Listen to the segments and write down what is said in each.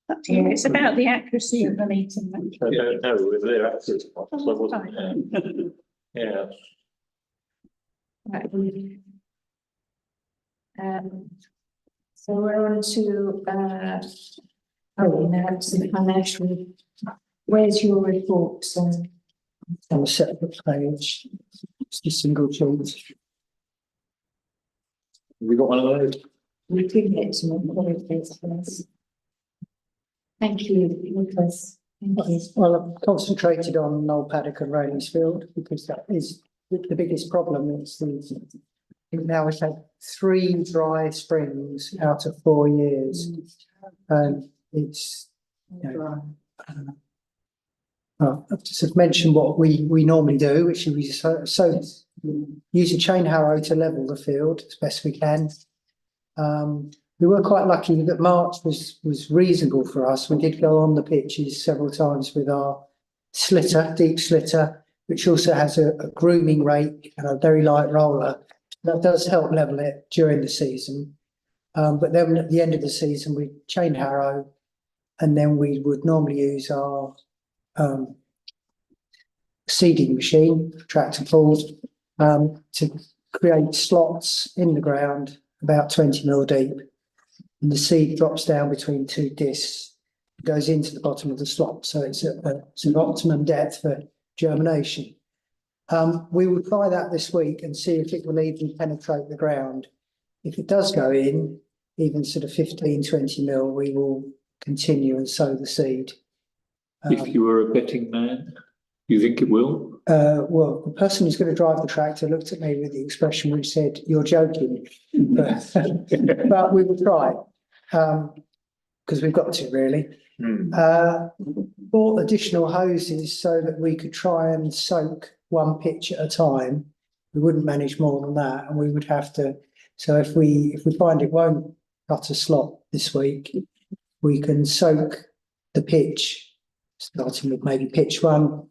Up to you. It's about the accuracy of the meeting. I don't know whether they're accurate or not, so I wasn't Fine. there. Yeah, Right. So we're on to, now it's the financial. Where's your report? So On a separate page, it's the single change. have we got one of those? we can get to please. Thank you, Nicholas. Thank you. Well, I've concentrated on Knoll Paddock and Rainsfield because that is the biggest problem. It's now we've had 3 dry springs out of 4 years, and it's, you know, I've just mentioned what we normally do, which is use a chain harrow to level the field as best we can. We were quite lucky that March was reasonable for us. We did go on the pitches several times with our slitter, deep slitter, which also has a grooming rake and a very light roller. That does help level it during the season. But then at the end of the season, we chain harrow, and then we would normally use our seeding machine, tractor pulled, to create slots in the ground about 20 mil deep. And the seed drops down between 2 discs, goes into the bottom of the slot. So it's an optimum depth for germination. We will try that this week and see if it will even penetrate the ground. If it does go in, even sort of 15, 20 mil, we will continue and sow the seed. If you were a betting man, you think it will? Well, the person who's going to drive the tractor looked at me with the expression which said, "You're joking," but we will try, because we've got to really. Bought additional hoses so that we could try and soak 1 pitch at a time. We wouldn't manage more than that, and we would have to. So if we find it won't cut a slot this week, we can soak the pitch, starting with maybe pitch 1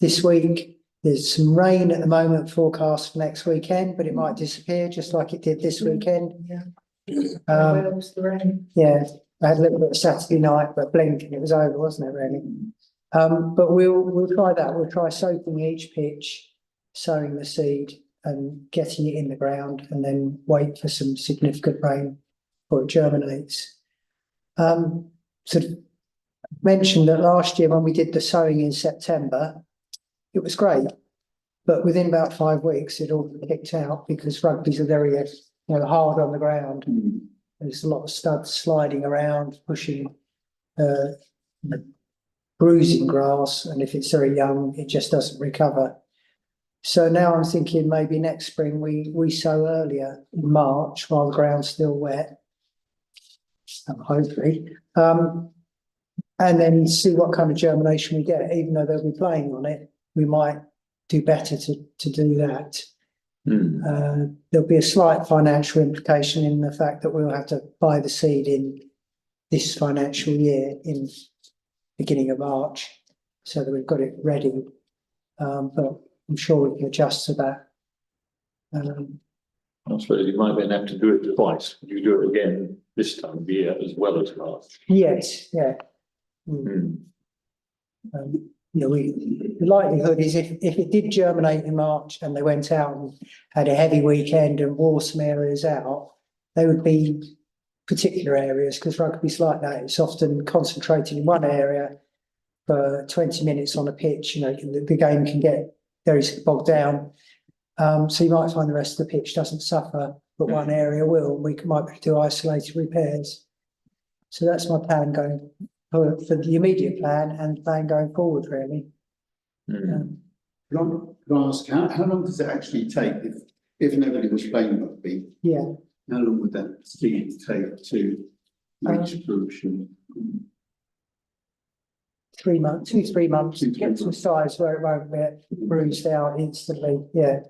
this week. There's some rain at the moment forecast for next weekend, but it might disappear just like it did this weekend. Where was the rain? Yeah, I had a little bit of Saturday night, but blink and it was over, wasn't it, really? But we'll try that. We'll try soaking each pitch, sowing the seed and getting it in the ground, and then wait for some significant rain before it germinates. Sort of mentioned that last year when we did the sowing in September, it was great, but within about 5 weeks it all kicked out because rugby's are very hard on the ground. There's a lot of studs sliding around, pushing, bruising grass, and if it's very young, it just doesn't recover. So now I'm thinking maybe next spring we sow earlier in March while the ground's still wet, hopefully, and then see what kind of germination we get. Even though they'll be playing on it, we might do better to do that. There'll be a slight financial implication in the fact that we'll have to buy the seed in this financial year in beginning of March, so that we've got it ready. But I'm sure we can adjust to that. I suppose you might then have to do it twice. You do it again this time of year as well as last. Yes, yeah. The likelihood is if it did germinate in March and they went out and had a heavy weekend and wore some areas out, they would be particular areas, because rugby's like that. It's often concentrated in one area for 20 minutes on a pitch. The game can get very bogged down. So you might find the rest of the pitch doesn't suffer, but one area will. We might be able to do isolated repairs. So that's my plan going for the immediate plan and plan going forward, really. Can I ask, how long does it actually take if nobody was playing rugby? Yeah. How long would that seed take to reach fruition? 3 months, 2-3 months, 2-3 get to a size where it won't get bruised out instantly. Yeah.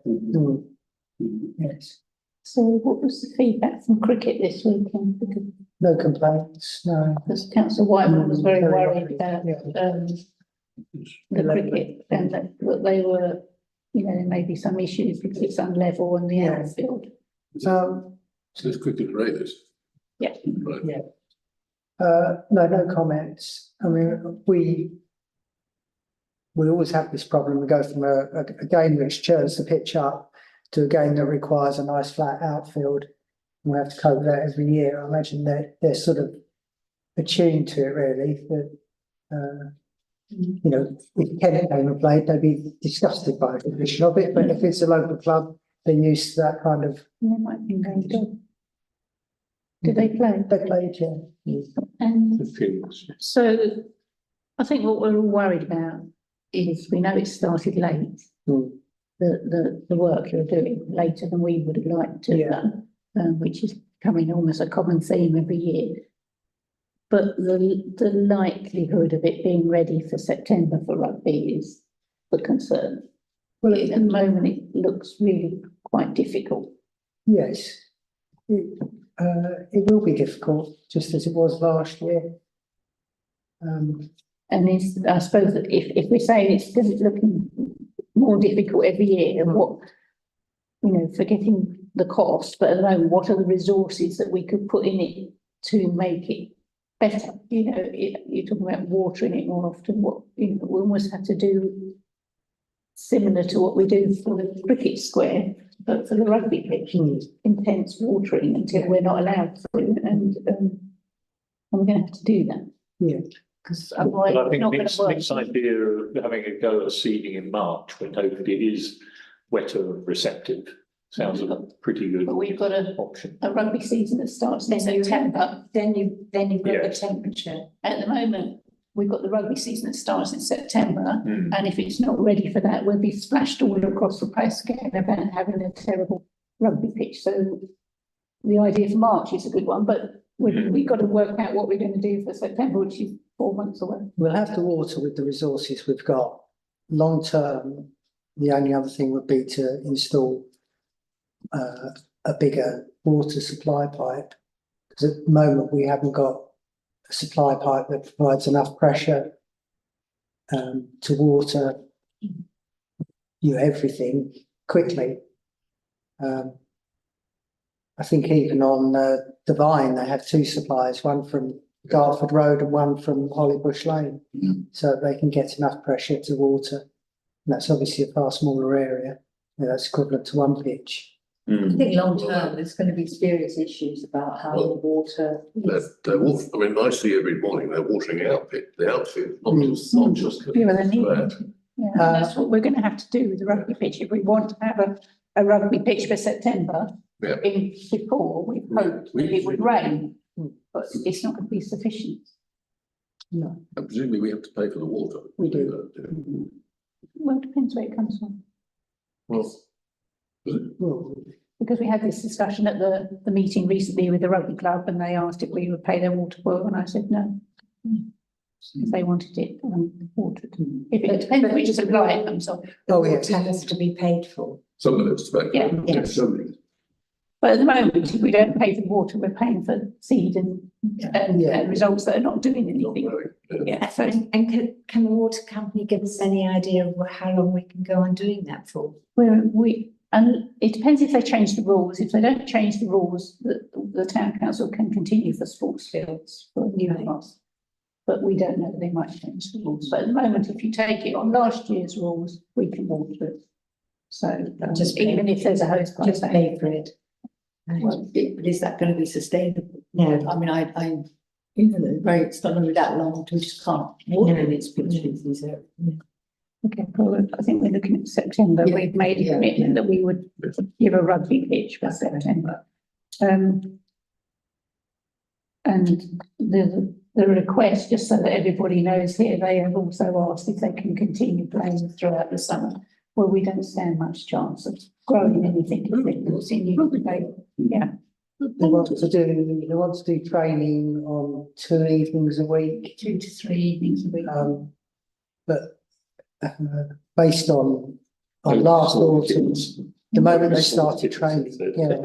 Yes. So what was the feedback from cricket this weekend? Because No complaints. No. Councillor Whiteman was very worried about Yeah. the cricket, and that they were, there may be some issues because it's unlevel on the outfield. So it's cricket raiders. Yeah. Right. Yeah. No comments. I mean, we always have this problem. We go from a game which churns the pitch up to a game that requires a nice flat outfield. We have to cope with that every year. I imagine they're sort of attuned to it really. That, you know, if Kent came and played, they'd be disgusted by the condition of it. But if it's a local club, they're used to that kind of. They might think they do. Do they play? They played, yeah. And The fields. so I think what we're all worried about is we know it started late. Mm. The work you're doing later than we would have liked to have Yeah. done, which is becoming almost a common theme every year. But the likelihood of it being ready for September for rugby is the concern. Well, At the moment, it looks really quite difficult. yes. It will be difficult, just as it was last year. And I suppose that if we're saying it's looking more difficult every year, and what, you know, forgetting the cost, but at the moment, what are the resources that we could put in it to make it better? You know, you're talking about watering it more often, what, you know, we almost have to do similar to what we do for the cricket square, but for the rugby pitch, intense watering until we're not allowed to, and we're going to have to do that. Yeah. Because otherwise But I it's think not going Nick's, to work. Nick's idea of having a go at seeding in March when hopefully it is wetter and receptive sounds a pretty good But we've got option. a rugby season that starts in Then you September. Then you've got Yeah. the temperature. At the moment, we've got the rugby season that starts in September, Mm. and if it's not ready for that, we'll be splashed all across the place again about having a terrible rugby pitch. So the idea for March is a good one, but we've got to work out what we're going to do for September, which is 4 months away. We'll have to water with the resources we've got. Long term, the only other thing would be to install a bigger water supply pipe. Because at the moment, we haven't got a supply pipe that provides enough pressure to water everything quickly. I think even on Devine, they have two supplies, one from Dartford Road and one from Hollybush Lane. So they can get enough pressure to water. And that's obviously a far smaller area. You know, that's equivalent to one pitch. I think long term, there's going to be serious issues about how the water is. I mean, I see every morning they're watering the outfield, not just. Yeah, well, they need square. it. Yeah, that's what we're going to have to do with the rugby pitch. If we want to have a rugby pitch for September, Yeah. before we hoped that it would rain, but it's not going to be sufficient. No. And presumably we have to pay for the water. We do. Well, it depends where it comes from. Well, Well, Because we had this discussion at the meeting recently with the rugby club, and they asked if we would pay their water bill, and I said no. If they wanted it watered. If it depends which supply it comes on. oh, The yes. water has to be paid for. some of it's to pay. Yeah. Yeah. Somebody. But at the moment, if we don't pay for water, we're paying for seed and Yeah. results that are not doing Not anything. very, yeah. Yeah, so And can the water company give us any idea of how long we can go on doing that for? and it depends if they change the rules. If they don't change the rules, the town council can continue for sports fields for new ones. But we don't know, they might change the rules. But at the moment, if you take it on last year's rules, we can water it. So Just pay- even if there's a hose pipe. Just pay for it. Well, but is that going to be sustainable? No. I mean, you know, the rate's not going to be that long, we just can't water No. in its pitches, is it? Okay, well, I think we're looking at September. Yeah, We've made a yeah, commitment that we would give a rugby pitch for September. And the request, just so that everybody knows here, they have also asked if they can continue playing throughout the summer. Well, we don't stand much chance of growing anything if they continue to play. Yeah, They want to do training on 2 evenings a week. 2 to 3 evenings a week. But based on last autumn, the moment they started training, yeah.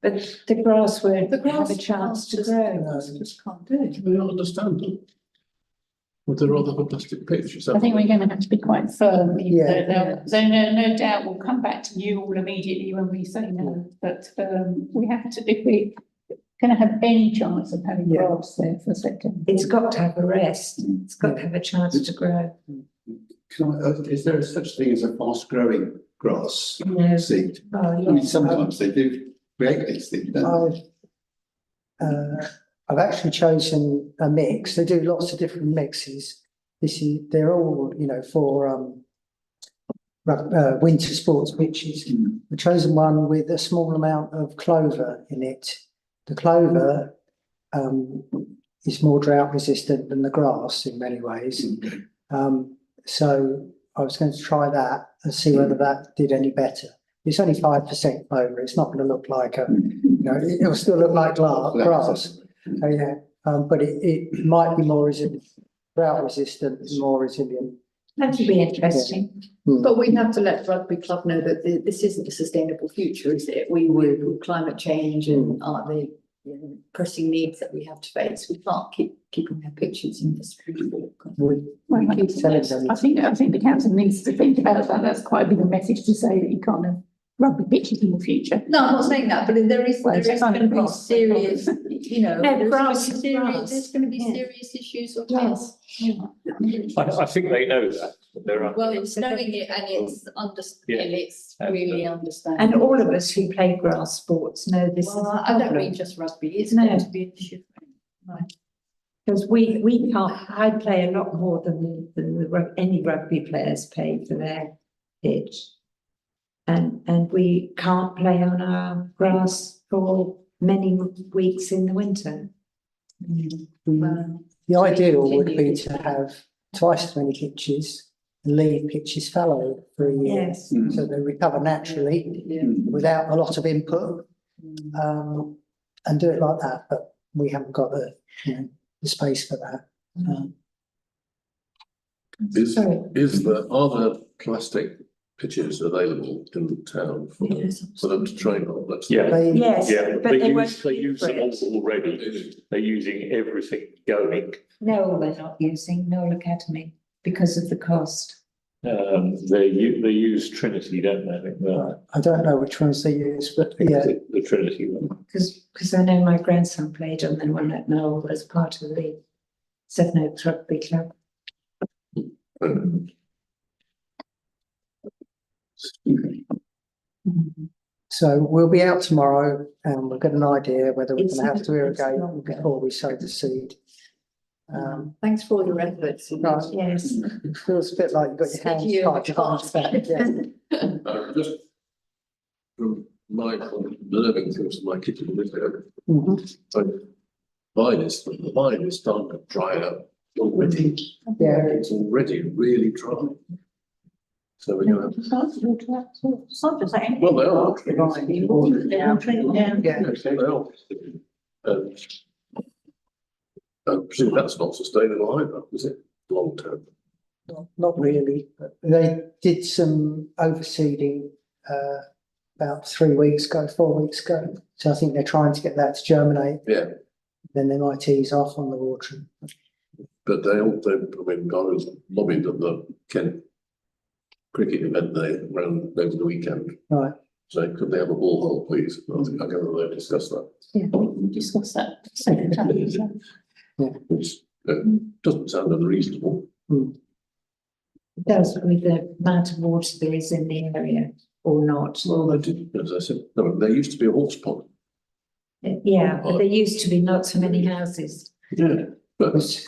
But the grass won't The have grass a chance to just- grow. Just can't do it. Do we not understand them? Would there rather have a plastic pitch? Is that- I think we're going to have to be quite firm. Yeah. So no doubt we'll come back to you all immediately when we say no, but we have to, Can I have any chance of having Yeah. grass there for September? It's got to have a rest. It's got to have a chance to grow. Is there such thing as a fast growing grass No. seed? Oh, I mean, yeah. sometimes they do create these things, don't they? I've actually chosen a mix. They do lots of different mixes. They're all, for winter sports pitches. I've chosen one with a small amount of clover in it. The clover is more drought resistant than the grass in many ways. So I was going to try that and see whether that did any better. It's only 5% clover. It's not going to look like it'll still look like grass. Oh, yeah, but it might be more resilient, drought resistant, and more resilient. That would be interesting. But we have to let rugby club know that this isn't a sustainable future, is it? With climate change and the pressing needs that we have to face, we can't keep keeping their pitches in this. Well, I think the council needs to think about that. That's quite a big message to say that you can't have rugby pitches in the future. No, I'm not saying that, but there is Well, it's going to be grass, serious, No, grass is grass. there's going to be Yeah. serious issues of Yes. I think they know that, but there are. Well, it's knowing it and it's it's really understanding. And all of us who play grass sports know this is Well, a I don't problem. mean just rugby, it's No. going to be an issue. Right. Because we can't, I play a lot more than any rugby players pay for their pitch. And we can't play on our grass for many weeks in the winter. The ideal would be to have twice as many pitches and leave pitches fallow for a year. Yes. So they recover naturally without a lot of input, and do it like that, but we haven't got the space for that. Are there plastic pitches available in the town for them to train on? Yeah. Yes, Yeah, but they won't they pay use for them it. all already. They're using everything going. No, they're not using Noel Academy because of the cost. They use Trinity, don't they? I think I don't know which ones they use, but yeah, the Trinity one. Because I know my grandson played on the one at Noel as part of the Seven Oaks Rugby Club. so we'll be out tomorrow and we'll get an idea whether we're It's going to have to longer. irrigate before we sow the seed. Thanks for all your efforts. Right. Yes. It feels a bit like you've got your hands Sticky tied and behind your back, yeah. Just from my observing things in my kitchen window, Mhm. mine is starting to dry out already. Yeah. It's already really dry. So we're going to have, well, they are. Yeah. They are. I presume that's not sustainable either, is it, long term? Not really, but they did some overseeding about 3 weeks ago, 4 weeks ago. So I think they're trying to get that to germinate. Yeah, Then they might ease off on the watering. but I was lobbied at the Kent cricket event they ran over the weekend. Right. So could they have a borehole, please? I think I gather they'll discuss that, Yeah, we'll discuss that second time. which doesn't sound unreasonable. It does with the amount of water there is in the area or not. Well, they did, as I said, no, there used to be a horse pond. Yeah, but there used to be not so many houses. Yeah. But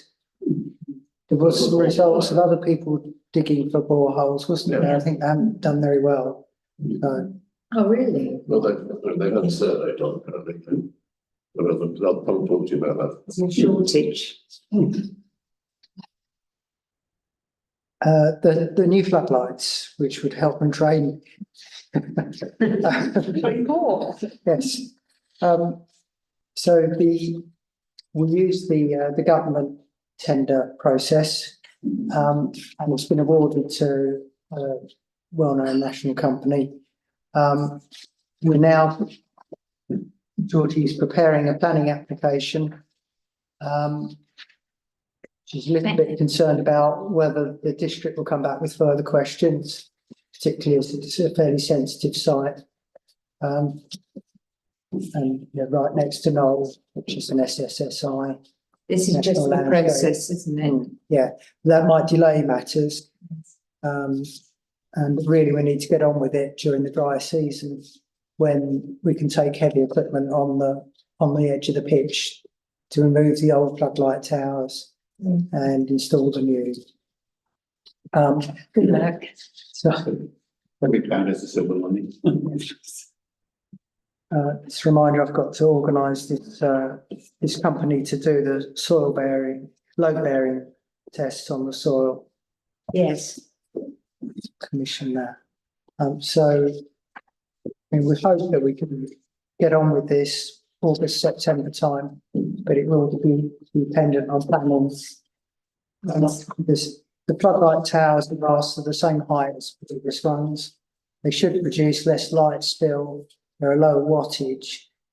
There was some results of other people digging for boreholes, wasn't there? I think they haven't done very well. So, Oh, really? well, they've had a survey done, apparently. But I'll come and talk to you about that. There's a shortage. the new floodlights, which would help and drain. Yes. So we use the government tender process, and it's been awarded to a well-known national company. We're now, Georgie's preparing a planning application. She's a little bit concerned about whether the district will come back with further questions, particularly as it's a fairly sensitive site. And right next to Knoll, which is an SSSI. This is just National the Landscape. process, isn't it? Yeah, that might delay matters. And really we need to get on with it during the dry season when we can take heavy equipment on the edge of the pitch to remove the old floodlight towers and install the new. Good luck. So, Every cloud has a silver lining. just a reminder, I've got to organise this company to do the soil bearing, load bearing tests on the soil. Yes, Commission that. So I mean, we hope that we can get on with this August, September time, but it will be dependent on planning. Because the floodlight towers and masts are the same height as the previous ones. They should produce less light spill. They're a low wattage,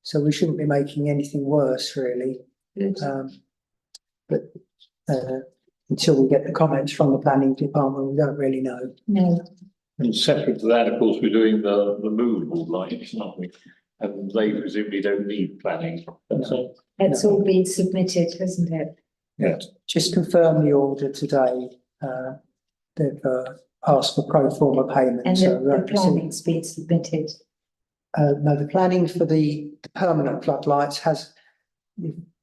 so we shouldn't be making anything worse really. good. But until we get the comments from the planning department, we don't really know. No, And separate to that, of course, we're doing the movable lights, aren't we? And they presumably don't need planning. That's all. it's all been submitted, hasn't it? Just confirm the order today. They've asked for pro forma payment. And so the we won't receive- planning's been submitted. No, the planning for the permanent floodlights has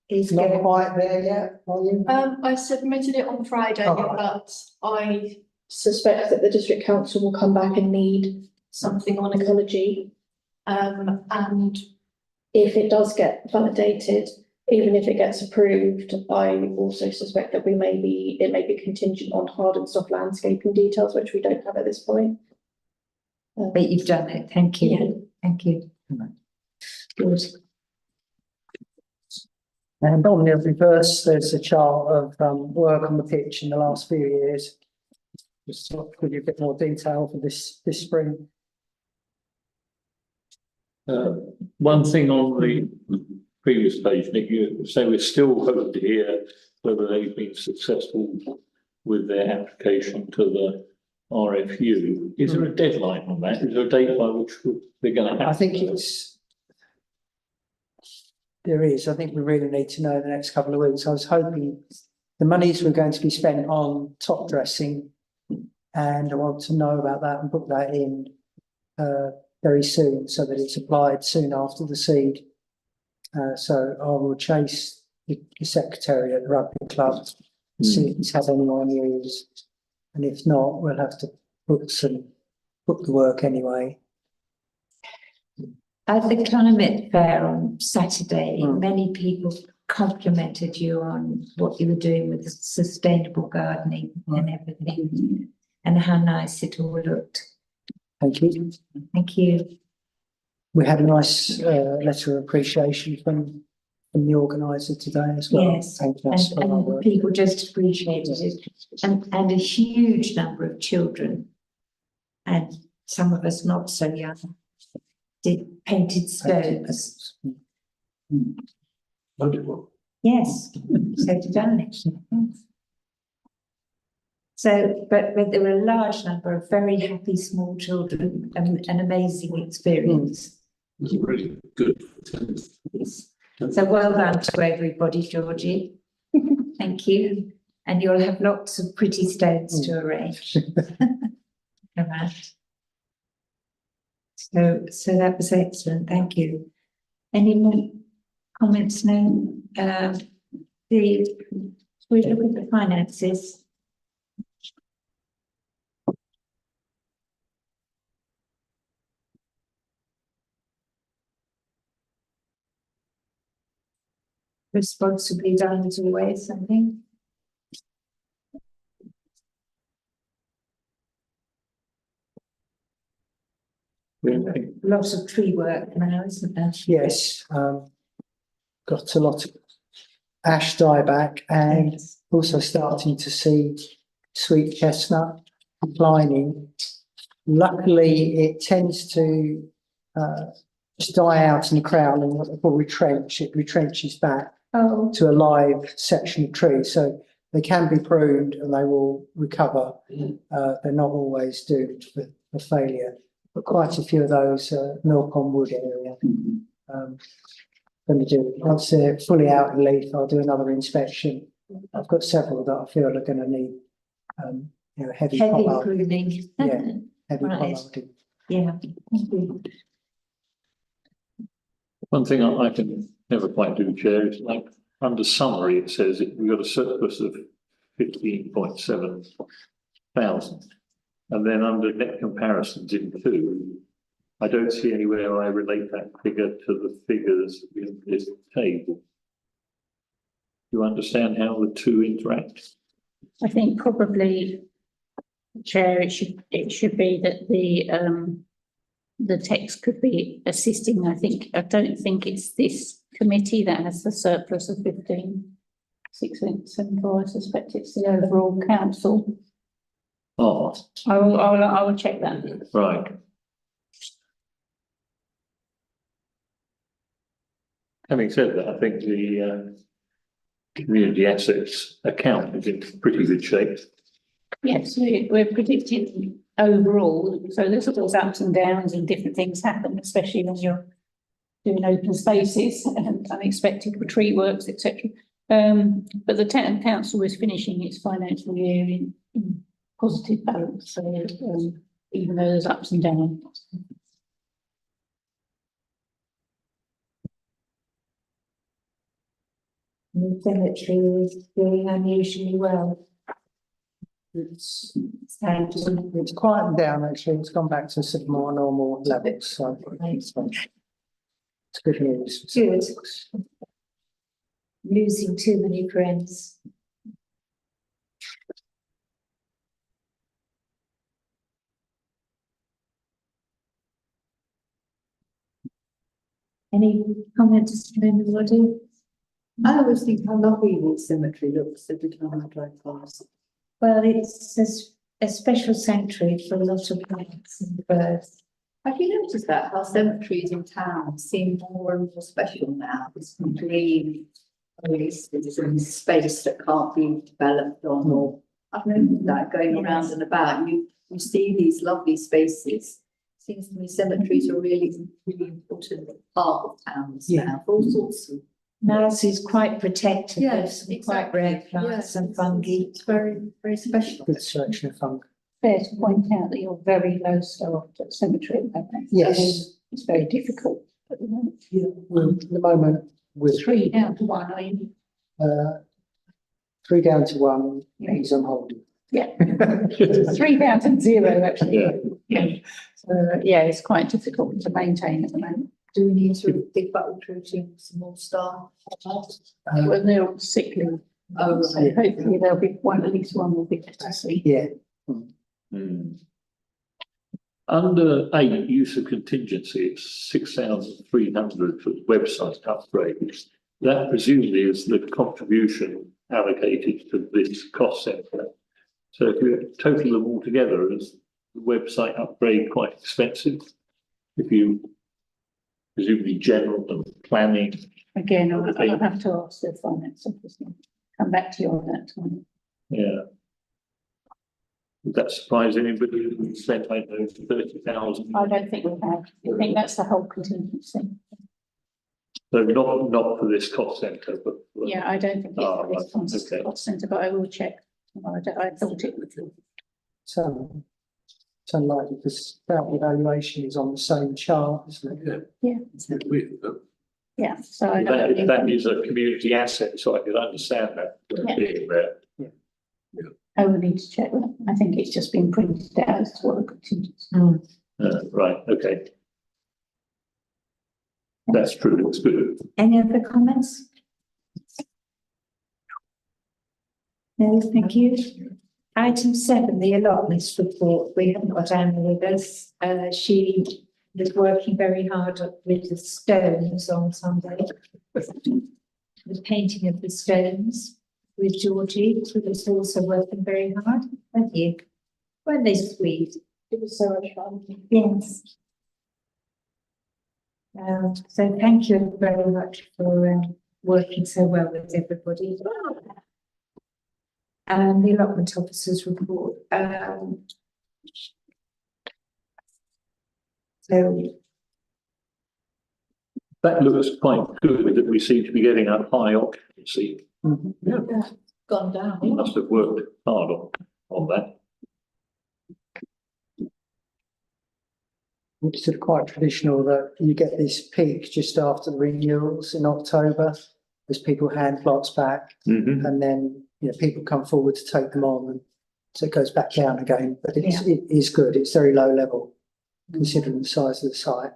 Is not going, quite there yet, are you? I submitted it on Friday, Oh. but I suspect that the district council will come back and need something on ecology. And if it does get validated, even if it gets approved, I also suspect that it may be contingent on hard and soft landscaping details, which we don't have at this point. but you've done it, thank Yeah. you, thank you. Good. And on the reverse, there's a chart of work on the pitch in the last few years. Just to give you a bit more detail for this spring. One thing on the previous page, Nick, you say we're still hoping to hear whether they've been successful with their application to the RFU. Is there a deadline on that? Is there a date by which they're going to have? I think there is. I think we really need to know in the next couple of weeks. I was hoping the monies were going to be spent on top dressing. And I want to know about that and put that in very soon so that it's applied soon after the seed. So I will chase the secretary at the rugby club, see if he's had any more news. And if not, we'll have to book the work anyway. At the climate fair on Saturday, many people complimented you on what you were doing with the sustainable gardening and everything, and how nice it all looked. Thank you. Thank you. We had a nice letter of appreciation from the organiser today as well. Yes, Thank us for our and work. people just appreciated it, and a huge number of children, and some of us not so young, did painted stones. Wonderful. Yes, so did I. So, but there were a large number of very happy small children, an amazing experience. It's really good. So well done to everybody, Georgie. Thank you. And you'll have lots of pretty stones to arrange. Around. So that was excellent. Thank you. Any more comments now? We look at the finances. Responsibly done as always, I think. Lots of tree work now, isn't there? Yes, got a lot of ash dieback and Yes. also starting to see sweet chestnut declining. Luckily, it tends to just die out in the crown and what they call retrench. It retrenches back Oh, to a live section of tree. So they can be pruned and they will recover. They're not always doomed for failure. But quite a few of those Mill Pond Wood area. Going to do, once they're fully out of leaf, I'll do another inspection. I've got several that I feel are going to need, heavy Heavy pollard, pruning. Yeah. heavy Right. pollarding. Yeah. Thank you. One thing I can never quite do, Chair, is like under summary, it says we've got a surplus of 15.7 thousand. And then under net comparisons in two, I don't see anywhere I relate that figure to the figures in this table. Do you understand how the two interact? I think probably, Chair, it should be that the text could be assisting. I don't think it's this committee that has the surplus of 15,674. I suspect it's the overall council. Oh, I will check that. right. Having said that, I think the community assets account is in pretty good shape. Yes, we're predicting overall, so there's always ups and downs and different things happen, especially when you're doing open spaces and unexpected tree works, etc. But the town council is finishing its financial year in positive balance, so even though there's ups and downs. The cemetery is doing unusually well. It's And quieted down actually, it's gone back to some more normal levels, so it's good news. good. Losing too many friends. Any comments from anybody? I always think how lovely the cemetery looks every time I drive past. Well, it's a special sanctuary for a lot of plants and birds. Have you noticed that how cemeteries in town seem more and more special now? It's green, oasis and space that can't be developed on, or I've noticed that going around and about, you see these lovely spaces. Seems to me cemeteries are really important part of towns now, for all sorts of. Nurse is quite protected. Yes, There's some quite rare plants and fungi. It's very, very special. Good selection of fungi. Fair to point out that you're very low staffed at cemetery at the moment. Yes. It's very difficult at the moment. At the moment, we're 3 down to 1, are you? 3 down to 1, he's on holding. Yeah. 3 down to 0, actually. Yeah. So, yeah, it's quite difficult to maintain at the moment. Do we need to think about recruiting some more staff? Well, they're all sick leave. Oh, So right. hopefully there'll be at least one will be better to see. Yeah, Under 8, use of contingency, it's 6,300 for website upgrades. That presumably is the contribution allocated to this cost centre. So if you total them all together, is the website upgrade quite expensive? If you presumably general and planning. Again, I'll have to ask the finance officer. Come back to you on that time. Yeah. Would that surprise anybody who spent, I don't know, 30,000? I don't think we have. I think that's the whole contingency. So not for this cost centre, but. for- Yeah, I don't think Oh, it's for right, this okay. cost centre, but I will check. I thought it would. so it's unlikely because that evaluation is on the same chart, isn't it? It's weird, though. Yeah, so I don't. That is a community asset, so I could understand that Yeah. being there. I will need to check that. I think it's just been printed out as to what the contingency. Right, okay. That's true, it's good. Any other comments? No, thank you. Item 7, the allotments report. We haven't got Anne with us. She was working very hard with the stones on Sunday. The painting of the stones with Georgie, who was also working very hard. Thank you. Weren't they sweet? It was so much fun. Yes. So thank you very much for working so well with everybody. And the allotment officers report. So that looks quite good, that we seem to be getting a high occupancy. Gone down. You must have worked hard on that. It's sort of quite traditional that you get this peak just after the renewals in October, as people hand plots back, and then, you know, people come forward to take them on, and so it goes back down again, but it is good, it's very low level, considering the size of the site.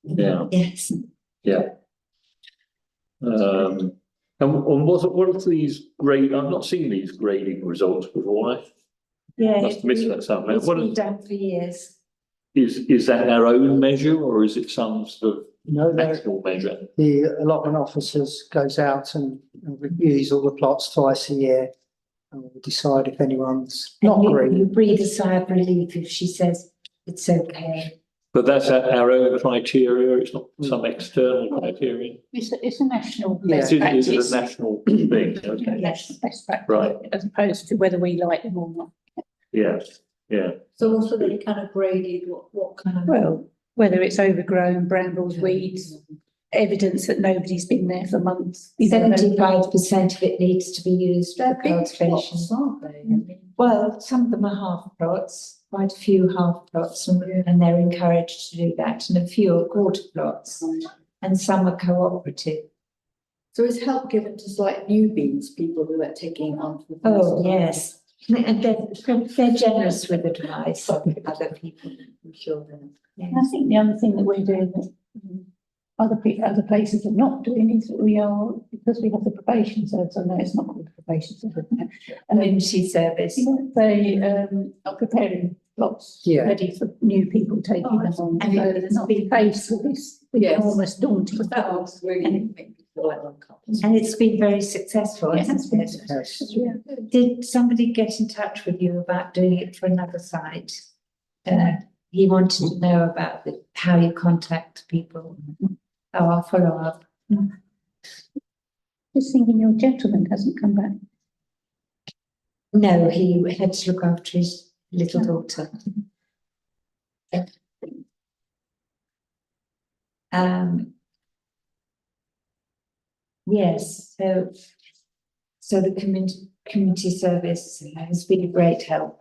Yeah, Yes. yeah. And what are these grade, I've not seen these grading results before, I Yeah. must have missed that somewhere. It's What been done for years. is that our own measure, or is it some sort of No, national measure? the allotment officers goes out and reviews all the plots twice a year, and will decide if anyone's not And you green. breathe a sigh of relief if she says it's okay. But that's our own criteria, it's not some external criterion. It's a national Yeah. best It's practice. a national thing, okay, Yes. Best practice, Right. as opposed to whether we like them or not. yeah, yeah. So also they kind of graded what kind of. Well, whether it's overgrown, brambles, weeds, evidence that nobody's been there for months. You know, 75% of it needs to be used for They're big cultivation. plots, aren't they? I mean, Well, some of them are half plots, quite a few half plots, and they're encouraged to do that, and a few are quarter plots, and some are cooperative. So is help given to like newbies, people who are taking it on for the first Oh, time? yes. And they're generous with advice of other people. I'm sure they're. And I think the other thing that we're doing that other places are not doing is that we are, because we have the probation service, I know it's not called the probation service now. Community service. You know, they are preparing lots Yeah. ready for new people taking Oh, them on. and So it's they're not been- faced with this Yes. enormous daunting. Because that was really make me feel like uncomfortable. And it's been very successful, Yeah, hasn't it's it? Yes. Yeah. Did somebody get in touch with you about doing it for another site? He wanted to know about how you contact people. Oh, I'll follow up. Just thinking your gentleman hasn't come back. No, he had to look after his little daughter. Yes, so the community service has been a great help,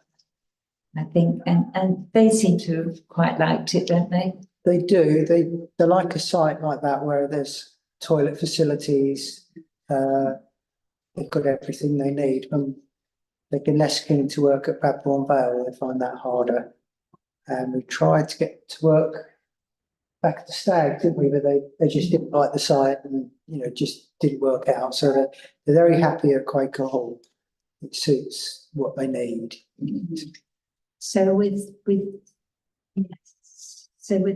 I think, and they seem to have quite liked it, don't they? They do, they like a site like that where there's toilet facilities, they've got everything they need, and they've been less keen to work at Bradbourne Vale, they find that harder. And we tried to get to work back at the Stag, didn't we, but they just didn't like the site and, you know, just didn't work out, so they're very happy at Quaker Hall. It suits what they need. So with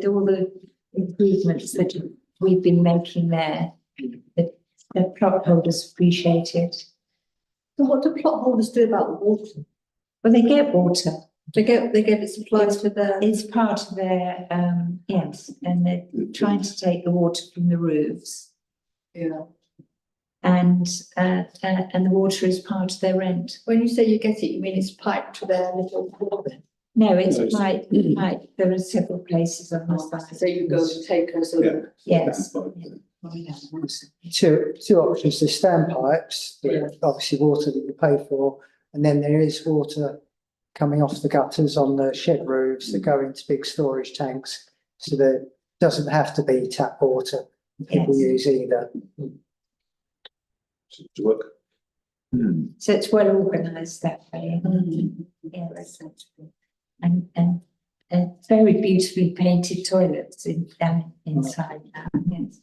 all the improvements that we've been making there, the plot holders appreciate it. So what do plot holders do about the water? Well, they get water. They get it supplied to their. It's part of their, yes, and they're trying to take the water from the roofs, Yeah. and the water is part of their rent. When you say you get it, you mean it's piped to their little building? No, it's No, it's- like there are several places on the site. So you go and take us. Yeah. Yes. Two options, there's standpipes, obviously water that you pay for, and then there is water coming off the gutters on the shed roofs that go into big storage tanks, so there doesn't have to be tap water people Yes. use either. To work. So it's well organised that way. Yes. And very beautifully painted toilets inside now, yes.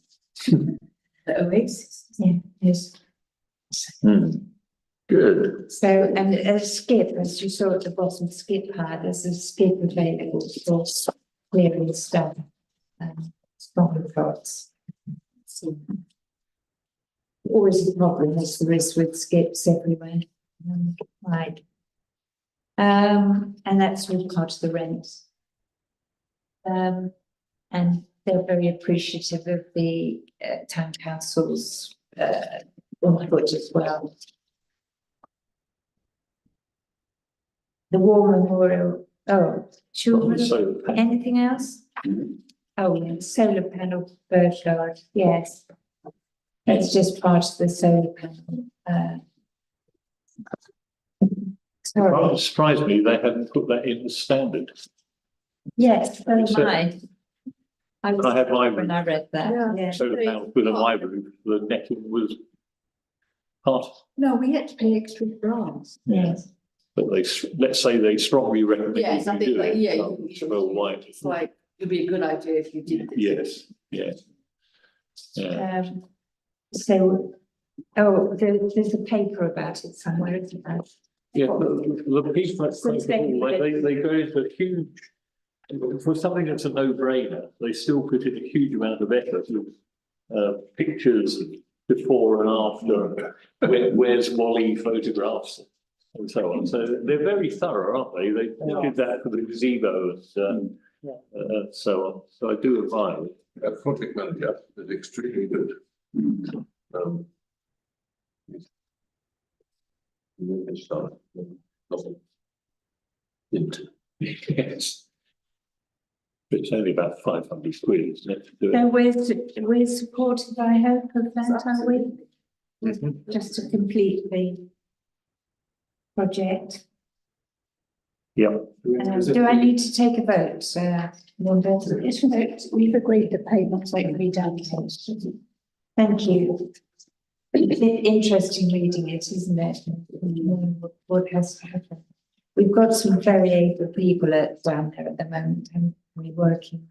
The Oasis. Yeah, yes. Good. So, and a skip, as you saw at the bottom, skip hire, there's a skip available for clearing stuff, smaller plots. So, always a problem, as there is with skips everywhere. Right. And that's all part of the rent. And they're very appreciative of the town council's input as well. The War Memorial, oh, children, So, anything else? Oh, yeah, solar panel bird guard, yes. It's just part of the solar panel. Sorry, Well, it surprised me they hadn't put that in the standard. yes, so It's a- am I. I was I had my when I read that, Yeah. yeah. solar panels with a my roof, the netting was part, No, we had to pay extra grants. Yes, but let's say they strongly recommend Yes, I you think do like, it. yeah, Well, why? it's like, it'd be a good idea if you did this. Yes, yeah. so, there's a paper about it somewhere, isn't there? Yeah, the people at Franklin Hall, they go into a huge, for something that's a no-brainer, they still put in a huge amount of effort with pictures before and after, where's Wally photographs and so on. So they're very thorough, aren't they? They did that for the gazebo and so on. So I do admire it. Our project manager is extremely good. Nothing. Yes. But it's only about 500 quid, isn't it? To do it? So we're supported, I hope, of that, are we? Mhm. Just to complete the project. Yeah. Do I need to take a vote, Linda? Yes, we've agreed the payments will be done. Thank you. It's interesting reading it, isn't it? What has to happen. We've got some very able people down there at the moment, and we're working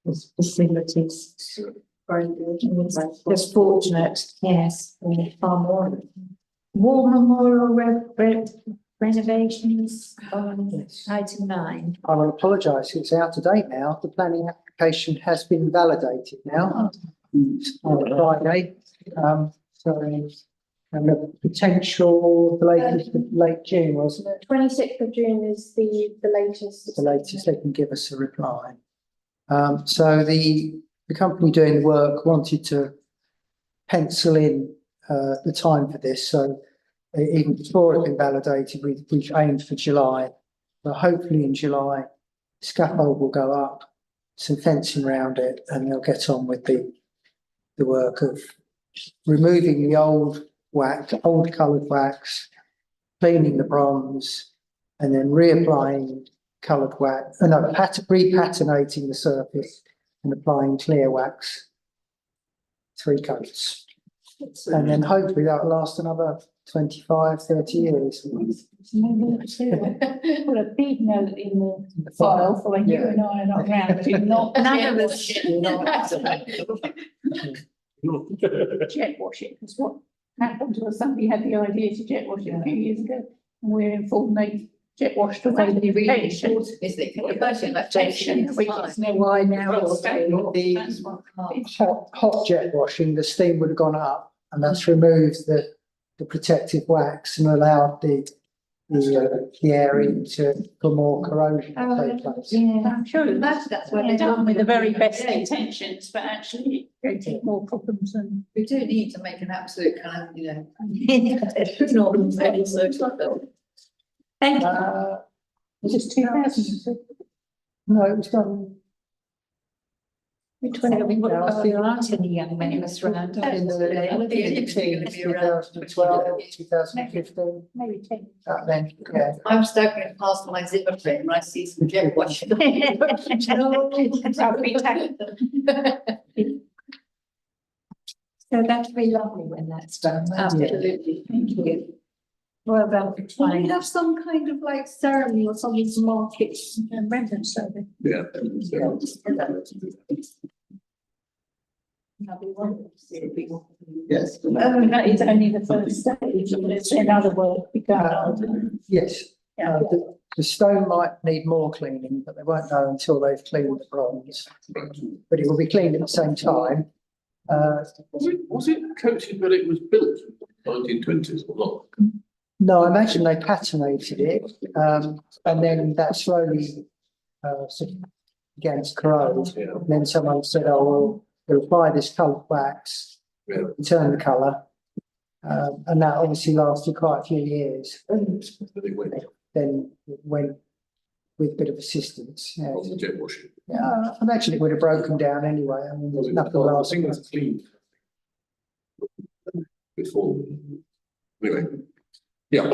with facilities. Very good. It's just fortunate, yes, far more. War memorial renovations on Yes. item 9. I will apologise, it's out of date now. The planning application has been validated now. On Friday, and the potential, the latest, late June, wasn't it? 26th of June is the latest. The latest they can give us a reply. So the company doing the work wanted to pencil in the time for this, so even before it's been validated, we've aimed for July. But hopefully in July, scaffold will go up, some fencing around it, and they'll get on with the work of removing the old coloured wax, cleaning the bronze, and then reapplying coloured wax, repatinating the surface and applying clear wax, 3 coats. And then hopefully that'll last another 25, 30 years. Put a big note in the file for when you Yeah. and I are not around, do not None of jet us- wash it. Jet wash it, because what happened was somebody had the idea to jet wash it a few years ago, and we're informed they jet washed away the Really reputation. important, isn't it? Can you imagine that Reputation, tension? which is now why now it's stable. The That's what. hot jet washing, the steam would have gone up, and that's removed the protective wax and allowed the area for more corrosion to take place. Yeah. I'm sure That's where they're done with the very best Yeah. intentions, but actually it created more problems than. We do need to make an absolute kind of, not very circular. Thank you. Was it 2000? No, it was done So there aren't any young men in this round. in the 2012, 2015, Maybe 10. that then, yeah. I'm staggering past my zipper frame when I see some jet washing. Rugby tackle. So that'll be lovely when that's done. Absolutely. Thank you. Well done for Will we trying. have some kind of like ceremony or something to mark it? Remembrance service. Yeah. That'd be wonderful. Yes. That is only the first stage, and there's another work begun on. Yes, Yeah. the stone might need more cleaning, but they won't know until they've cleaned the bronze. But it will be cleaned at the same time. Was it coated when it was built, 1920s or not? No, I imagine they patinated it, and then that slowly sort of began to corrode. Yeah. And then someone said, "Oh, well, we'll apply this coloured wax, Yeah. turn the colour," and that obviously lasted quite a few years. But it went. Then it went with a bit of assistance, yeah. On the jet washing. Yeah, I imagine it would have broken down anyway, I mean, there's nothing Well, I else. think it's clean. Before. Anyway. Yeah.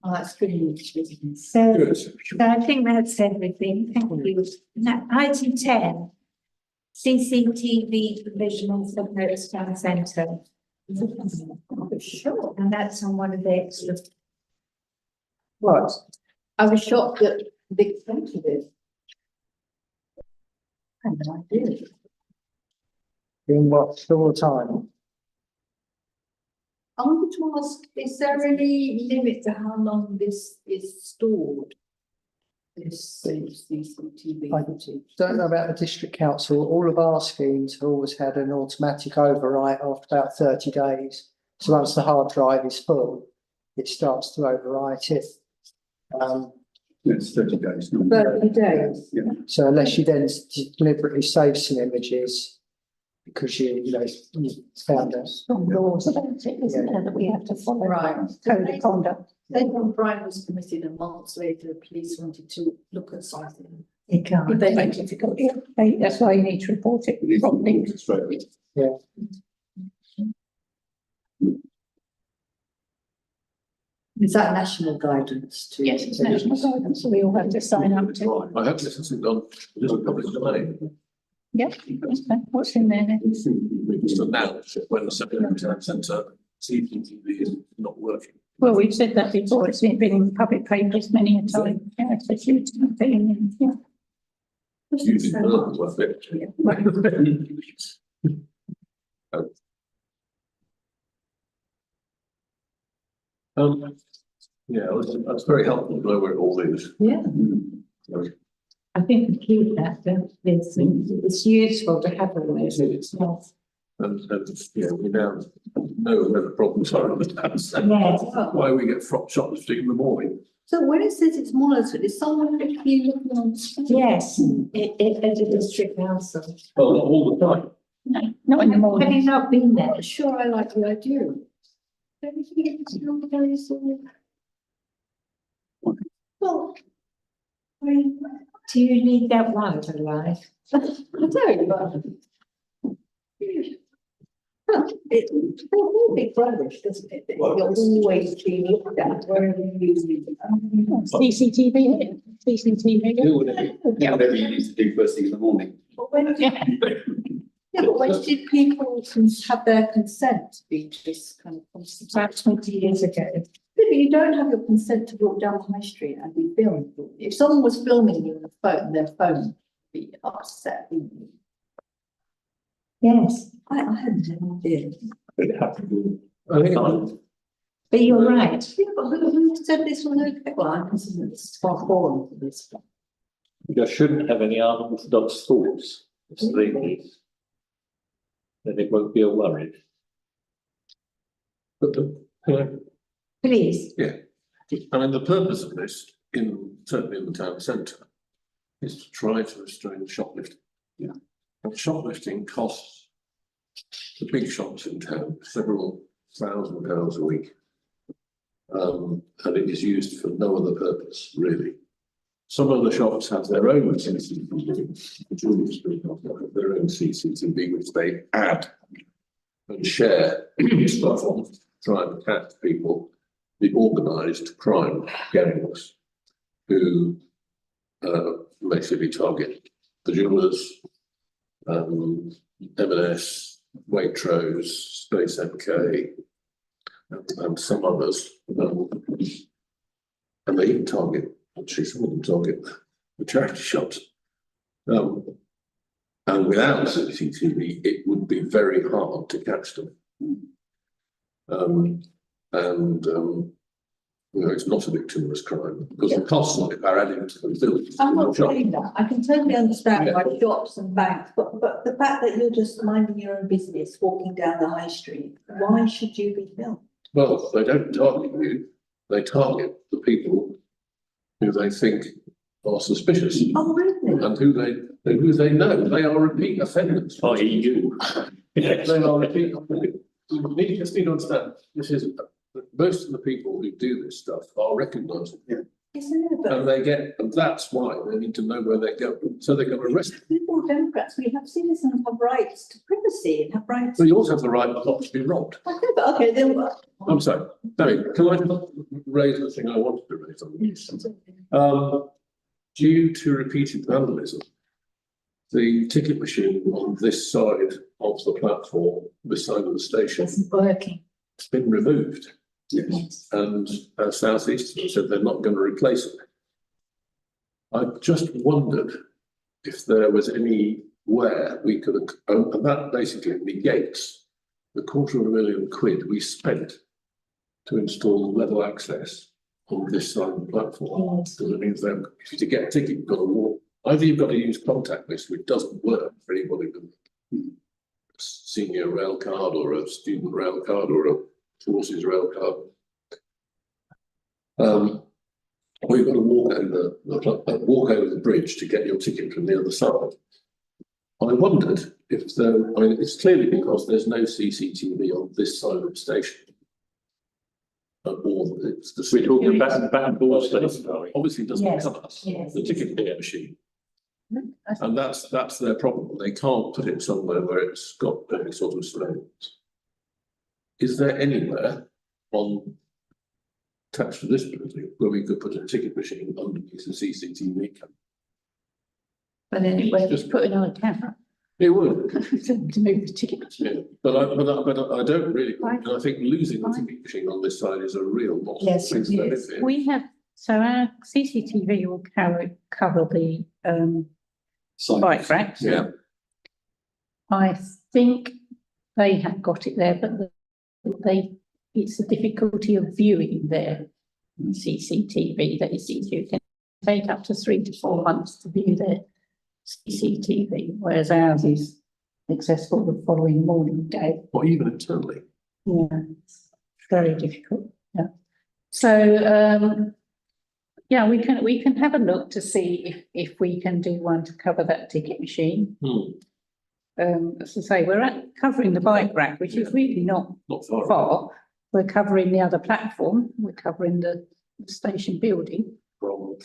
Oh, that's pretty. So, Good. so I think that's everything. Thank you. Now, item 10. CCTV provision for Post Town Centre. Sure. And that's on one of the extra. Right, I was shocked at the extent of it. I had no idea. in what short time? I wanted to ask, is there any limit to how long this is stored? This CCTV I footage? Don't know about the district council, all of our schemes have always had an automatic overwrite after about 30 days. So once the hard drive is full, it starts to overwrite it. It's 30 days. 30 days. Yeah. So unless you then deliberately save some images because you found us. Strong laws about it, isn't there, that we have to follow. Right. Code of conduct. Then when Brian was committed and months later, the police wanted to look at something. You can't. They make it difficult, yeah. That's why you need to report it properly. Straight away. Is that national guidance to? Yes, it's national guidance, so we all have to sign up to. I hope this hasn't gone, this is public domain. Yep, that's fine. What's in there then? We just announced that when the Secretary Town Centre CCTV is not working. Well, we've said that before, it's been in public papers many a time, yeah, it's a huge thing, yeah. Using the worth it. Yeah, that's very helpful to know where it all is. Yeah. I think we keep that, it's useful to have all those. Yes. And, yeah, we now know where the problems are in the town centre. Yes. Why we get shoplifting in the morning. So when it says it's monitored, is someone literally looking on the screen? Yes, it at the district council. Well, not all the time. No, not in the Have morning. you not been there? Sure, I like the idea. Don't you think it's not very sort of? Well, I mean, Do you need that one to life? I don't, but. It's a big rubbish, doesn't it? That you're always being looked at wherever you. CCTV, CCTV. Do whatever you need to do first thing in the morning. But when, Yeah. yeah, but when did people have their consent to be this kind of constant? About 20 years ago. But you don't have your consent to walk down the high street and be filmed. If someone was filming you on the phone, their phone would be upset, wouldn't it? Yes, I had no idea. It happened. I think it but you're right. Yeah, but who said this was okay? Well, I consider this far forward for this. You shouldn't have any unorthodox thoughts. It's the, then it won't be a worry. But Please. I mean, the purpose of this, certainly in the town centre, is to try to restrain shoplifting. Yeah. And shoplifting costs the big shops in town several £1,000s a week. And it is used for no other purpose, really. Some of the shops have their own CCTV, the jewelry street have their own CCTV, which they add and share stuff on, to try and catch people, the organised crime gangs who basically target the jewellers, M&S, Waitrose, Space MK, and some others. And they even target, actually some of them target the charity shops. And without CCTV, it would be very hard to catch them. It's not a victimless crime because the costs are added to the bill. I'm not saying that. I can totally understand why shops and banks, but the fact that you're just minding your own business, walking down the high street, why should you be filmed? Well, they don't target you, they target the people who they think are suspicious Oh, really? and who they know. They are repeat offenders. i.e. you. Yes. They are repeat offenders. You just need to understand, this is, most of the people who do this stuff are recognised. Yeah, Isn't it? But And they get, and that's why they need to know where they're going, so they can arrest them. liberal Democrats, we have citizens have rights to privacy and have rights. So you also have the right not to be robbed. Okay, but okay, then. I'm sorry, Barry, can I just raise the thing I wanted to raise on this? Due to repeated vandalism, the ticket machine on this side of the platform, this side of the station, Isn't working. has been removed. Yes. And South Eastern said they're not going to replace it. I just wondered if there was anywhere we could, and that basically negates the £250,000 we spent to install level access on this side of the platform. Yes. Because it means that if you get a ticket, you've got to walk. Either you've got to use contactless, which doesn't work for anybody with a senior rail card or a student rail card or a forces rail card. Or you've got to walk over the bridge to get your ticket from the other side. I wondered if there, I mean, it's clearly because there's no CCTV on this side of the station. Or it's the. We're talking about Ball Station, are we? Obviously doesn't Yes, cover us, yes. the ticket machine. And that's their problem. They can't put it somewhere where it's got any sort of surveillance. Is there anywhere attached to this building where we could put a ticket machine underneath the CCTV camera? But then it Where won't. just putting on a camera It would, to move the ticket machine. yeah, but I don't really, Right. and I think losing the Right. ticket machine on this side is a real loss. Yes, it Please don't is. it? We have, so our CCTV will cover the bike racks. Yeah, I think they have got it there, but it's a difficulty of viewing their CCTV that is easier. It can take up to 3 to 4 months to view their CCTV, whereas ours is accessible the following morning day. or even internally. Yeah, it's very difficult, yeah. So, yeah, we can have a look to see if we can do one to cover that ticket machine. As I say, we're covering the bike rack, which is really not Not far. far. We're covering the other platform, we're covering the station building From,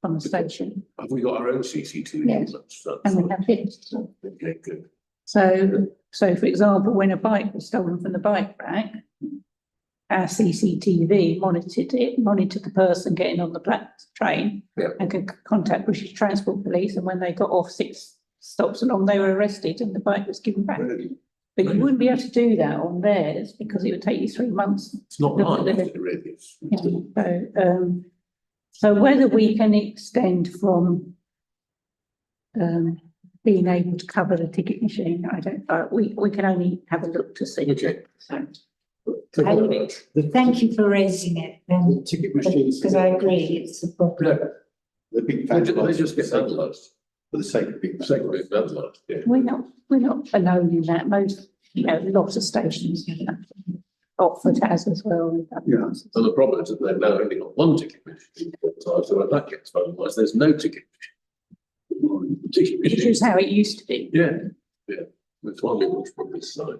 from the station, have we got our own CCTV? Yes. That's and we have it. okay, good. So for example, when a bike was stolen from the bike rack, our CCTV monitored the person getting on the train. Yeah. And could contact British Transport Police, and when they got off 6 stops along, they were arrested and the bike was given back. Really, But you wouldn't be able to do that on theirs because it would take you 3 months. it's not The- live, the- is it really? Yeah, so whether we can extend from being able to cover the ticket machine, I don't, we can only have a look to see. Okay. So, Thank you very much. Thank you for raising it, The ticket machines. because I agree, it's a problem. The big. They just get vandalised, For the sake of being. for the sake of being vandalised, yeah. we're not alone in that. Most, lots of stations, Oxford has as well. Yeah. And the problem is that they've now only got one ticket machine, so when that gets vandalised, there's no ticket machine. Ticket Which machine. is how it used to be. Yeah, yeah, it's one of them from this side.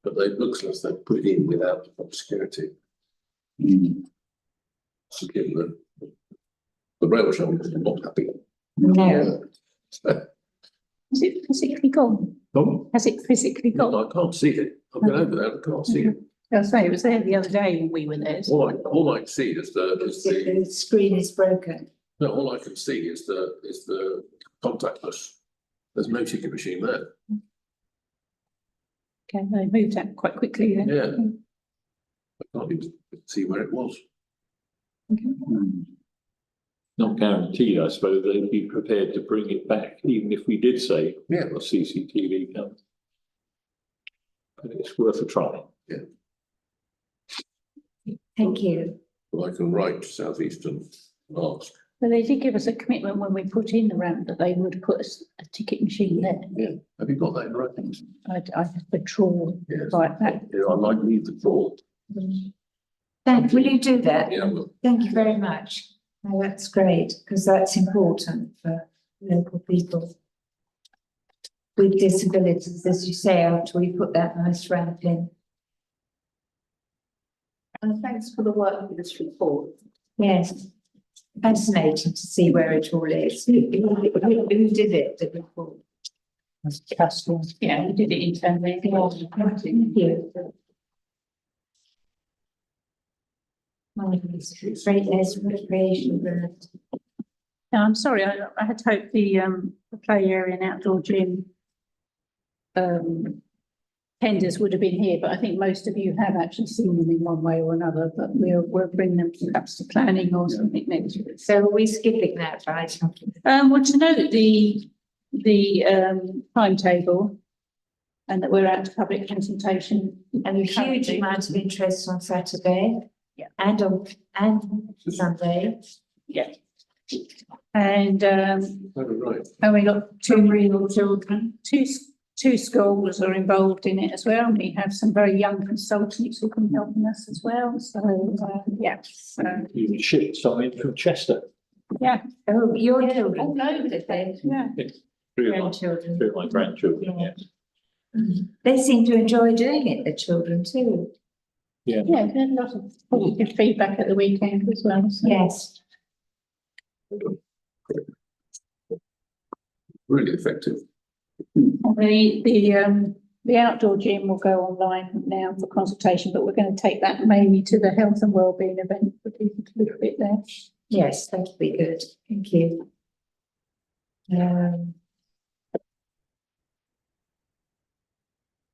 But they looks as they've put it in without obscurity. So given the rail travel is not happy. No, Has it physically gone? No, Has it physically gone? I can't see it. I've been over there, I can't see it. I'll say, it was there the other day when we were there. so- All I can see is the screen is broken. no, all I can see is the contactless. There's no ticket machine there. Okay, they moved out quite quickly then. Yeah. I can't even see where it was. Not guaranteed, I suppose, they'd be prepared to bring it back, even if we did say Yeah. a CCTV camera. But it's worth a try. Thank you. But I can write to South Eastern and ask. But they did give us a commitment when we put in the ramp that they would put a ticket machine there. Yeah, have you got that in writing? I have a trawl Yes. like that. Yeah, I might leave the floor. Will you do that? Yeah, well, Thank you very much. No, that's great, because that's important for local people with disabilities, as you say, after we put that nice ramp in. And thanks for the work with this report. Yes, fascinating to see where it all is. Who did it? The report? Castle. Yeah, we did it internally. Thank you. Great, there's recreation grant. No, I'm sorry, I had hoped the play area and outdoor gym tenders would have been here, but I think most of you have actually seen them in one way or another, but we'll bring them perhaps to planning or something next week. So are we skipping that, right? Well, to know that the timetable and that we're out to public consultation. And a huge amount of interest on Saturday. Yeah. And Sunday. Yeah. And Right. and we got two real children, two schools are involved in it as well. And we have some very young consultants who can help us as well. So, yeah, so, You shipped something from Chester. yeah. Oh, your All children. over the place, yeah. Three of Grandchildren. my grandchildren, Yeah. yes. They seem to enjoy doing it, the children too. Yeah, we had a lot of positive feedback at the weekend as well. So. Yes. Really effective. The outdoor gym will go online now for consultation, but we're going to take that mainly to the health and wellbeing event for people to look at it there. Yes, that'd be good. Thank you.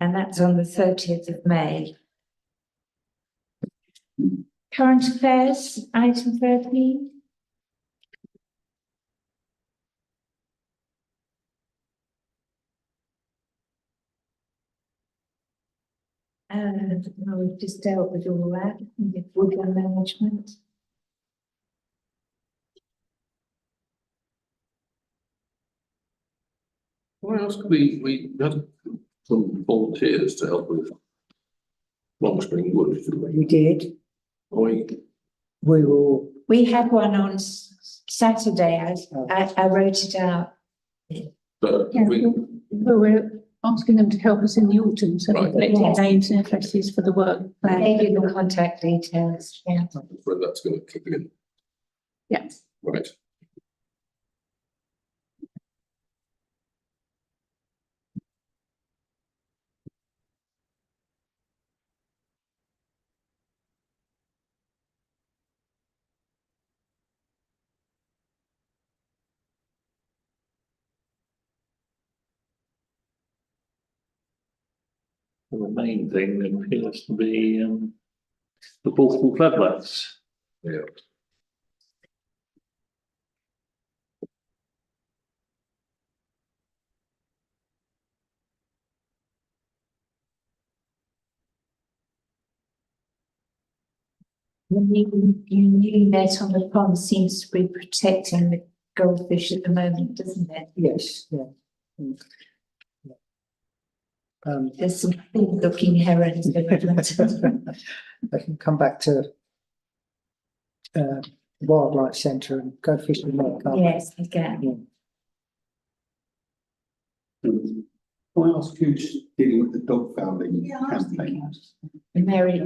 And that's on the 30th of May. Current affairs, item 13. Well, we've just dealt with all that, with woodland management. What else could we had some volunteers to help with Long Spring Wood, didn't we? We did, We, we will, We had one on Saturday. I wrote it out. but Yeah, we, well, we're asking them to help us in the autumn, so we're Right. collecting Yes. names and addresses for the work plan. Gave you the contact details, yeah. I'm afraid that's going to kick in, Yeah. right? The main thing appears to be, the portable floodlights. Yeah. The new net on the pond seems to be protecting the goldfish at the moment, doesn't it? yes, yeah. Mm. Yeah. There's some big looking herons. I can come back to wildlife centre and go fishing there. can't I? Yes, I can. Can I ask who's dealing with the dog fouling campaign? Mary,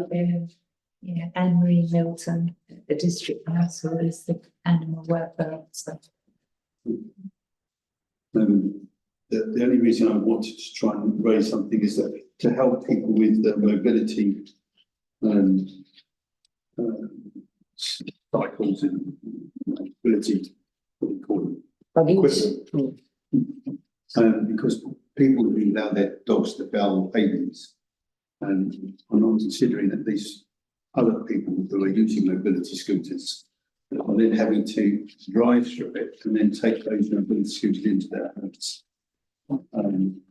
yeah, Anne-Marie Milton, the district council is the animal welfare officer. The only reason I wanted to try and raise something is that to help people with their mobility and cycles and mobility, what do you call them? Buggies. Equipment. Because people who allow their dogs to foul pavements and are not considering that these other people who are using mobility scooters are then having to drive through it and then take those mobility scooters into their homes. And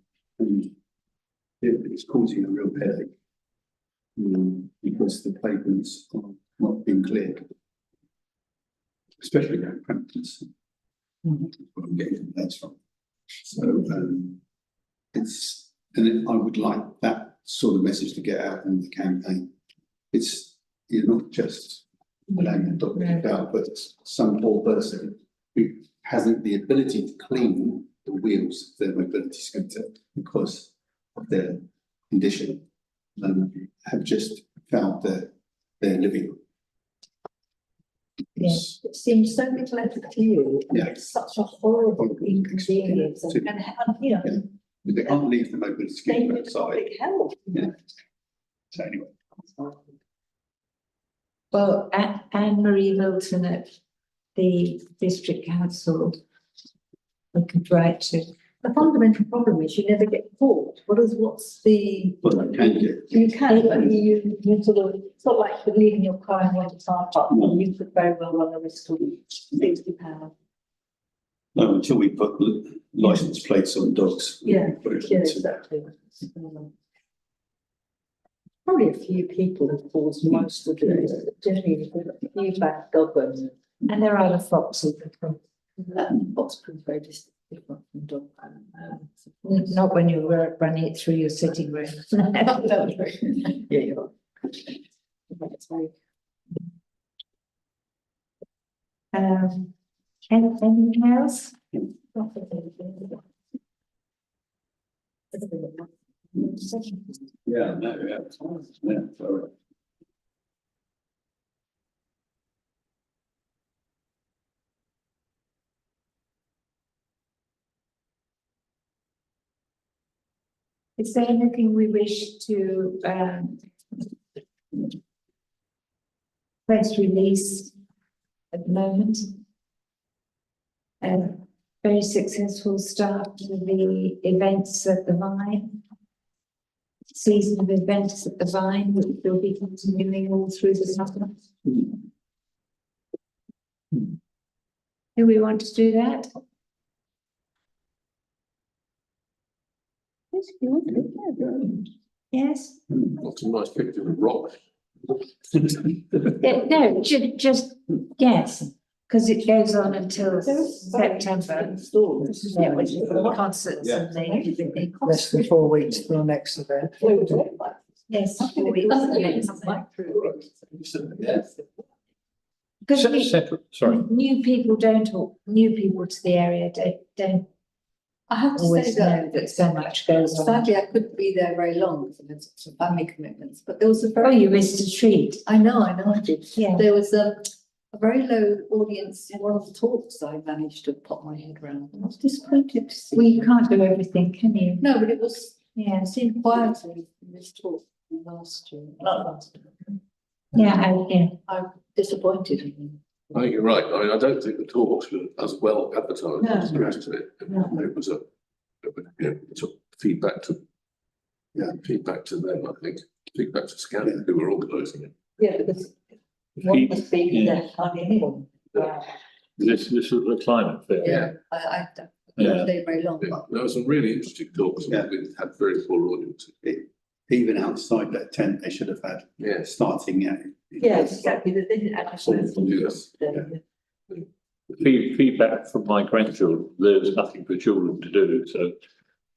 it's causing a real headache. Because the pavements are not being cleared. Especially around Crampton's. That's where I'm getting that from. So, I would like that sort of message to get out in the campaign. You're not just allowing the dog to go out, but some poor person who hasn't the ability to clean the wheels of their mobility scooter because of their condition and have just found their living. Yes. It seems so little effort to you, and Yeah. it's such a horrible inconvenience, and, you know, They can't leave the mobility scheme danger to outside, public health. Yeah. so anyway. Well, Anne Marie Milton at the district council, we could write to. The fundamental problem is you never get caught. What's the? Well, they can get, You can, but you sort of, it's not like you're leaving your car in one car park, and you could very well run the risk of £60. no, until we put license plates on dogs. Yeah, Put it yeah, into- exactly. Probably a few people who cause most of it, generally, a few bad dog owners. And there are the foxes, Foxborough is very different from dog. not when you're running it through your sitting room. Yeah, you're right. That's very. Anything else? Yeah, no, yeah, yeah, sorry. Is there anything we wish to, press release at the moment? Very successful start to the events at the Vine. Season of events at the Vine, which will be continuing all through the summer. Do we want to do that? Yes, if you want to, Yes? Lots of nice pictures of rocks. No, just, yes, because it goes on until September. Yeah, which is the concerts and the. Less than 4 weeks for the next event. Yes, 4 weeks. Yes. Because Separate, sorry. new people new people to the area don't I have to say always know that, that so much goes on. sadly, I couldn't be there very long because I had some family commitments, but there was a Oh, very. you missed a treat. I know, I did. Yeah. There was a very low audience in one of the talks I managed to pop my head around. I was disappointed to see. Well, you can't do everything, can you? No, but it was, Yeah. it seemed quieter in this talk than last year, not last year. Yeah. I'm disappointed. I think you're right. I don't think the talks were as well advertised as the rest of it. No. It was it's a feedback to. Yeah. Feedback to them, I think, feedback to Scanning, who were organising it. Yeah, because one must be Yeah. there, hardly anyone. This is the climate fair. Yeah, I don't Yeah. stay very long, but There were some really interesting talks, Yeah. and we had very poor audiences. Even outside that tent, they should have had Yes. starting out. yes, exactly, they didn't actually. Yes. Feedback from my grandchildren, there's nothing for children to do, so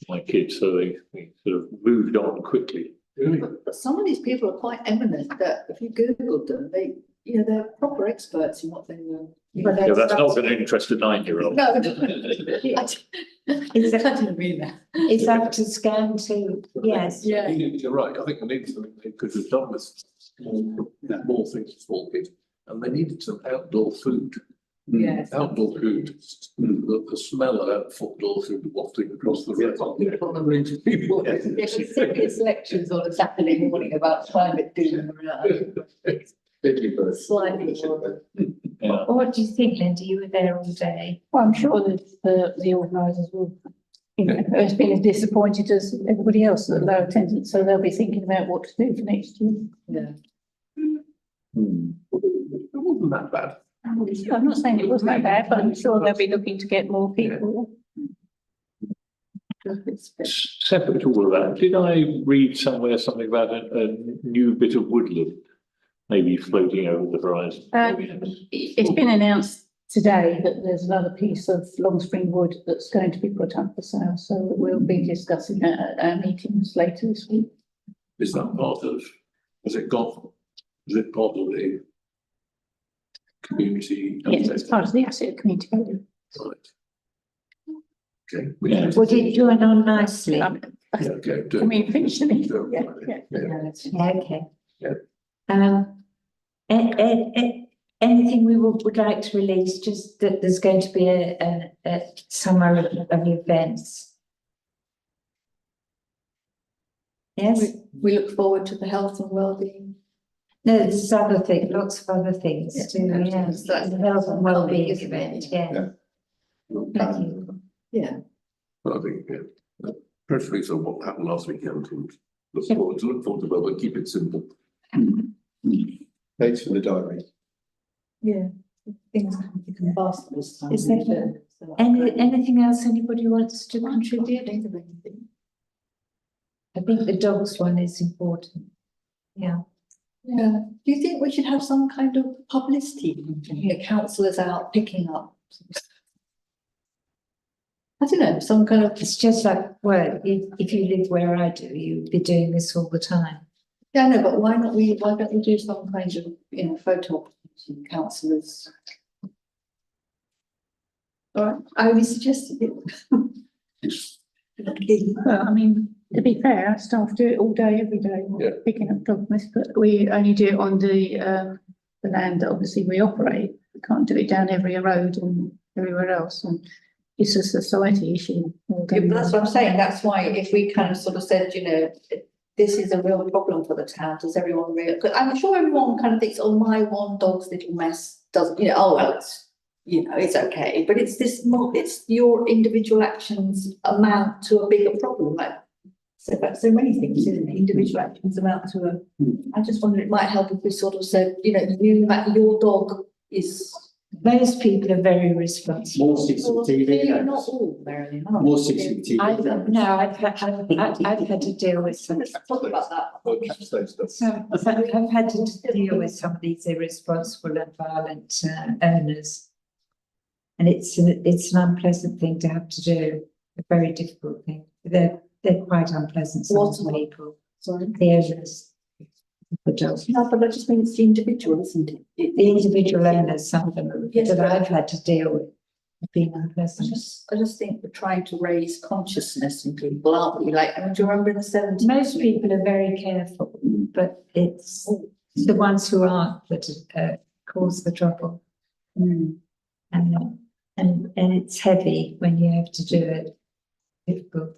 my kids, so they sort of moved on quickly. Really? But some of these people are quite eminent that if you Googled them, they're proper experts in what they know. Yeah, that's not going to interest a 9-year-old. No. Is I that, didn't mean that. it's up to Scan to, yes. Yeah. You're right. I think they needed something they could have done with more things for small kids, and they needed some outdoor food. Yes. Outdoor food, the smell of outdoor food wafting across the room. People. It was serious lectures on a Saturday morning about climate doom. Slightly more. Yeah. What do you think, Linda? You were there all day. well, I'm sure that the organisers will, has been as disappointed as everybody else at low attendance, so they'll be thinking about what to do for next year. Yeah. It wasn't that bad. I'm not saying it wasn't that bad, but I'm sure they'll be looking to get more people. Separate to all of that, did I read somewhere something about a new bit of woodland maybe floating over the horizon? It's been announced today that there's another piece of Long Spring wood that's going to be put up for sale, so we'll be discussing that at our meetings later this week. Is that part of, is it part of the community? Yes, it's part of the asset community code. Right. Okay. Yeah. Would it join on nicely? Yeah, okay. do it. Can we finish the meeting? Do it. Yeah, yeah. Yeah. Yeah, okay. Yeah. anything we would like to release, just that there's going to be a summer of events. Yes, We look forward to the health and well-being. no, there's other things, lots of other things Yeah, too, yeah, so that's- the health and well-being isn't it? event, yeah. Yeah. Thank you. Yeah. I think, yeah, press release on what happened last weekend and look forward to, well, keep it simple. Dates for the diary. Yeah. Things happen fast this time. Is there anything else anybody wants to contribute? I think the dogs one is important. Yeah. Yeah, do you think we should have some kind of publicity, councillors out picking up? I don't know, some kind of, It's just like, well, if you live where I do, you'd be doing this all the time. yeah, no, but why don't we do some kind of, photo councillors? All right, I only suggested it. Well, I mean, to be fair, our staff do it all day, every day, Yeah. picking up dog mess, but we only do it on the land that obviously we operate. We can't do it down every road and everywhere else, and it's a society issue. more Yeah, than- but that's what I'm saying, that's why if we kind of sort of said, this is a real problem for the town, does everyone because I'm sure everyone kind of thinks, oh, my one dog's little mess doesn't, oh, well, it's okay, but it's it's your individual actions amount to a bigger problem, like, so that's so many things, isn't it? Individual actions amount to I just wonder, it might help if we sort of said, your dog is. Most people are very responsible. More CCTV. Not all, Marilyn. More CCTV. I've had to deal with some. Talk about that. Or catch those dogs. I've had to deal with some of these irresponsible and violent owners. And it's an unpleasant thing to have to do, a very difficult thing. They're quite unpleasant, some of the people, Sorry. the owners. The dogs. No, but I just mean it's the individual, isn't it? The individual owners, some of them Yes, that but- I've had to deal with have been unpleasant. I just think we're trying to raise consciousness in people, aren't we? Like, do you remember in the 70s? Most people are very careful, but it's the ones who aren't that cause the trouble. Mm. And it's heavy when you have to do it. Difficult.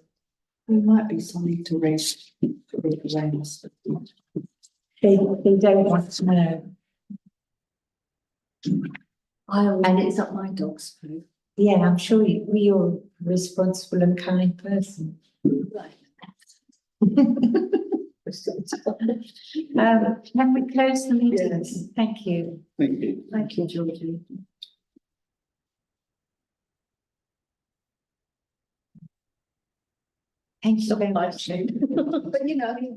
There might be something to raise awareness. They don't want to know. And it's not my dog's poo. Yeah, I'm sure you're a responsible and kind person. Right. Can we close the meeting? Yes. Thank you. Thank you. Thank you, Georgie. Thank you very much. But I mean,